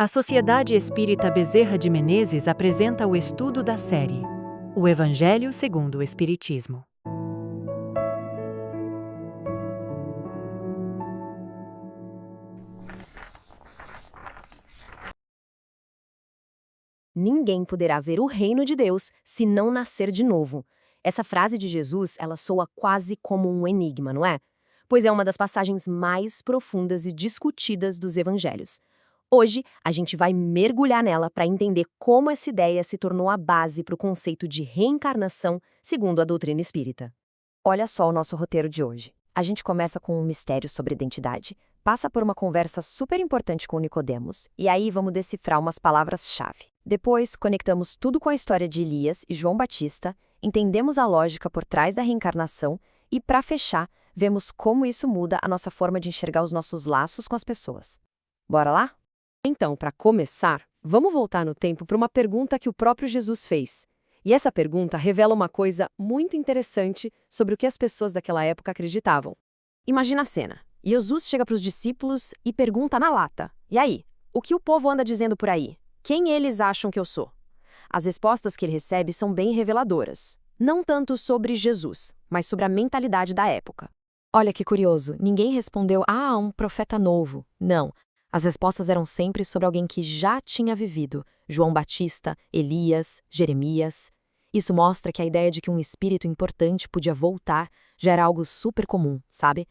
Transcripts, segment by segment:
A Sociedade Espírita Bezerra de Menezes apresenta o estudo da série O Evangelho segundo o Espiritismo. Ninguém poderá ver o reino de Deus se não nascer de novo. Essa frase de Jesus, ela soa quase como um enigma, não é? Pois é uma das passagens mais profundas e discutidas dos evangelhos. Hoje, a gente vai mergulhar nela para entender como essa ideia se tornou a base para o conceito de reencarnação segundo a doutrina espírita. Olha só o nosso roteiro de hoje. A gente começa com um mistério sobre identidade, passa por uma conversa super importante com Nicodemos, e aí vamos decifrar umas palavras-chave. Depois, conectamos tudo com a história de Elias e João Batista, entendemos a lógica por trás da reencarnação e, para fechar, vemos como isso muda a nossa forma de enxergar os nossos laços com as pessoas. Bora lá? Então, para começar, vamos voltar no tempo para uma pergunta que o próprio Jesus fez. E essa pergunta revela uma coisa muito interessante sobre o que as pessoas daquela época acreditavam. Imagina a cena. Jesus chega para os discípulos e pergunta na lata: "E aí, o que o povo anda dizendo por aí? Quem eles acham que eu sou?" As respostas que ele recebe são bem reveladoras. Não tanto sobre Jesus, mas sobre a mentalidade da época. Olha que curioso, ninguém respondeu: um profeta novo. Não. As respostas eram sempre sobre alguém que já tinha vivido: João Batista, Elias, Jeremias. Isso mostra que a ideia de que um espírito importante podia voltar já era algo super comum, sabe?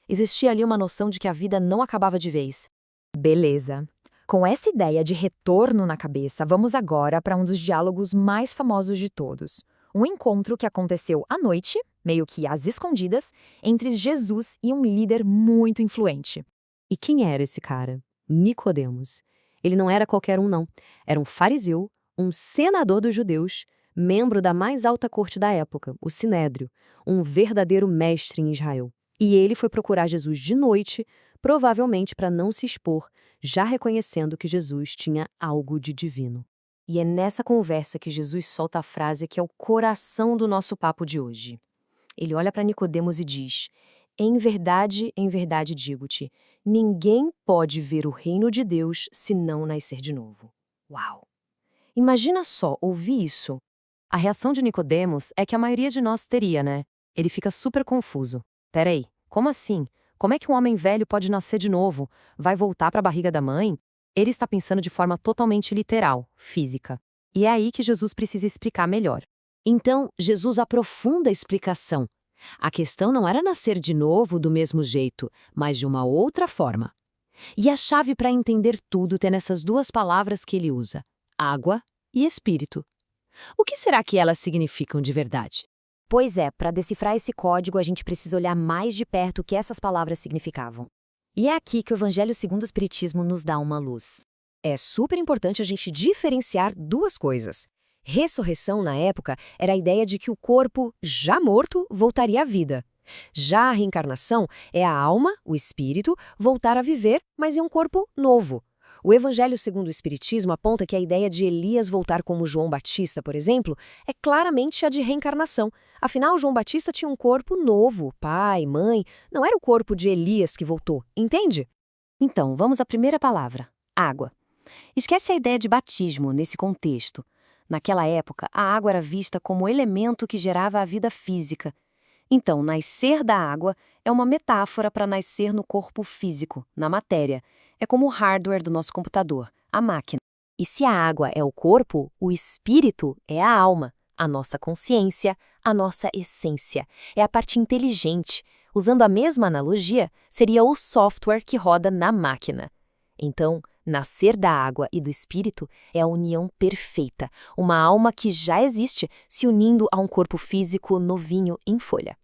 Existia ali uma noção de que a vida não acabava de vez. Beleza. Com essa ideia de retorno na cabeça, vamos agora para um dos diálogos mais famosos de todos. Um encontro que aconteceu à noite, meio que às escondidas, entre Jesus e um líder muito influente. E quem era esse cara? Nicodemos. Ele não era qualquer um, não. Era um fariseu, um senador dos judeus, membro da mais alta corte da época, o Sinédrio, um verdadeiro mestre em Israel. E ele foi procurar Jesus de noite, provavelmente para não se expor, já reconhecendo que Jesus tinha algo de divino. E é nessa conversa que Jesus solta a frase que é o coração do nosso papo de hoje. Ele olha para Nicodemos e diz: em verdade digo-te, ninguém pode ver o reino de Deus se não nascer de novo. Uau! Imagina só ouvir isso. A reação de Nicodemos é que a maioria de nós teria, né? Ele fica super confuso. Peraí, como assim? Como é que um homem velho pode nascer de novo? Vai voltar para a barriga da mãe? Ele está pensando de forma totalmente literal, física. E é aí que Jesus precisa explicar melhor. Então, Jesus aprofunda a explicação. A questão não era nascer de novo do mesmo jeito, mas de uma outra forma. E a chave para entender tudo tem nessas duas palavras que ele usa: água e espírito. O que será que elas significam de verdade? Pois é, para decifrar esse código a gente precisa olhar mais de perto o que essas palavras significavam. E é aqui que o Evangelho segundo o Espiritismo nos dá uma luz. É super importante a gente diferenciar duas coisas. Ressurreição, na época, era a ideia de que o corpo, já morto, voltaria à vida. Já a reencarnação é a alma, o espírito, voltar a viver, mas em um corpo novo. O Evangelho segundo o Espiritismo aponta que a ideia de Elias voltar como João Batista, por exemplo, é claramente a de reencarnação. Afinal, João Batista tinha um corpo novo, pai, mãe, não era o corpo de Elias que voltou, entende? Então, vamos à primeira palavra, água. Esquece a ideia de batismo nesse contexto. Naquela época, a água era vista como o elemento que gerava a vida física. Então, nascer da água é uma metáfora para nascer no corpo físico, na matéria. É como o hardware do nosso computador, a máquina. E se a água é o corpo, o espírito é a alma, a nossa consciência, a nossa essência. É a parte inteligente. Usando a mesma analogia, seria o software que roda na máquina. Então, nascer da água e do espírito é a união perfeita, uma alma que já existe se unindo a um corpo físico novinho em folha.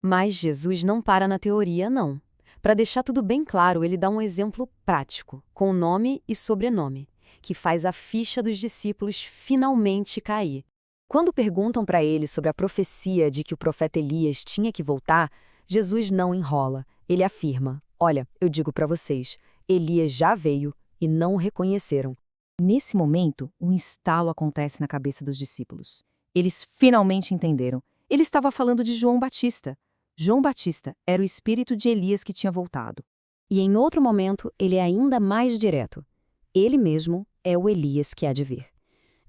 Mas Jesus não para na teoria, não. Para deixar tudo bem claro, ele dá um exemplo prático, com nome e sobrenome, que faz a ficha dos discípulos finalmente cair. Quando perguntam para ele sobre a profecia de que o profeta Elias tinha que voltar, Jesus não enrola. Ele afirma: olha, eu digo para vocês, Elias já veio e não o reconheceram. Nesse momento, um estalo acontece na cabeça dos discípulos. Eles finalmente entenderam. Ele estava falando de João Batista. João Batista era o espírito de Elias que tinha voltado. E em outro momento, ele é ainda mais direto. Ele mesmo é o Elias que há de vir.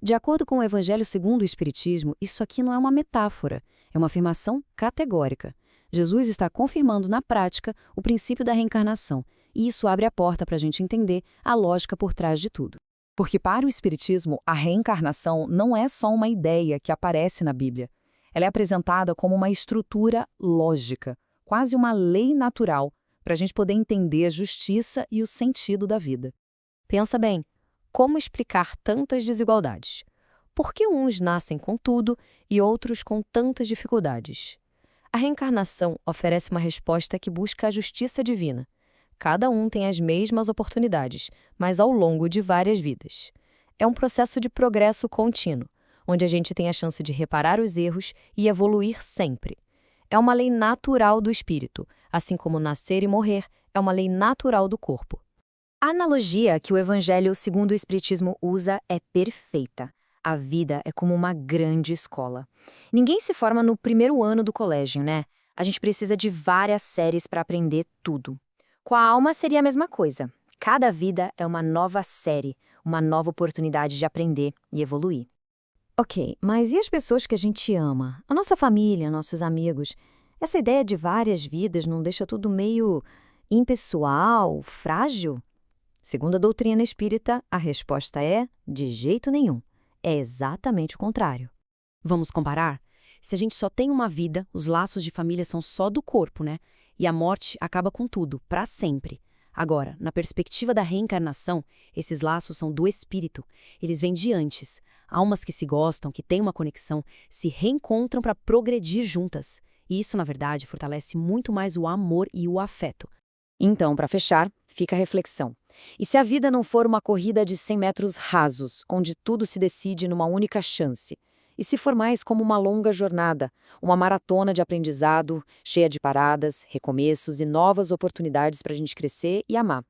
De acordo com o Evangelho segundo o Espiritismo, isso aqui não é uma metáfora, é uma afirmação categórica. Jesus está confirmando na prática o princípio da reencarnação, e isso abre a porta para a gente entender a lógica por trás de tudo. Porque para o Espiritismo, a reencarnação não é só uma ideia que aparece na Bíblia. Ela é apresentada como uma estrutura lógica, quase uma lei natural, para a gente poder entender a justiça e o sentido da vida. Pensa bem, como explicar tantas desigualdades? Por que uns nascem com tudo e outros com tantas dificuldades? A reencarnação oferece uma resposta que busca a justiça divina. Cada um tem as mesmas oportunidades, mas ao longo de várias vidas. É um processo de progresso contínuo, onde a gente tem a chance de reparar os erros e evoluir sempre. É uma lei natural do espírito, assim como nascer e morrer é uma lei natural do corpo. A analogia que o Evangelho segundo o Espiritismo usa é perfeita. A vida é como uma grande escola. Ninguém se forma no primeiro ano do colégio, né? A gente precisa de várias séries para aprender tudo. Com a alma seria a mesma coisa. Cada vida é uma nova série, uma nova oportunidade de aprender e evoluir. Ok, mas e as pessoas que a gente ama? A nossa família, nossos amigos? Essa ideia de várias vidas não deixa tudo meio impessoal, frágil? Segundo a doutrina espírita, a resposta é de jeito nenhum. É exatamente o contrário. Vamos comparar? Se a gente só tem uma vida, os laços de família são só do corpo, né? E a morte acaba com tudo, para sempre. Agora, na perspectiva da reencarnação, esses laços são do espírito. Eles vêm de antes. Almas que se gostam, que têm uma conexão, se reencontram para progredir juntas. E isso, na verdade, fortalece muito mais o amor e o afeto. Então, para fechar, fica a reflexão. E se a vida não for uma corrida de 100 metros rasos, onde tudo se decide numa única chance? E se for mais como uma longa jornada, uma maratona de aprendizado, cheia de paradas, recomeços e novas oportunidades para a gente crescer e amar?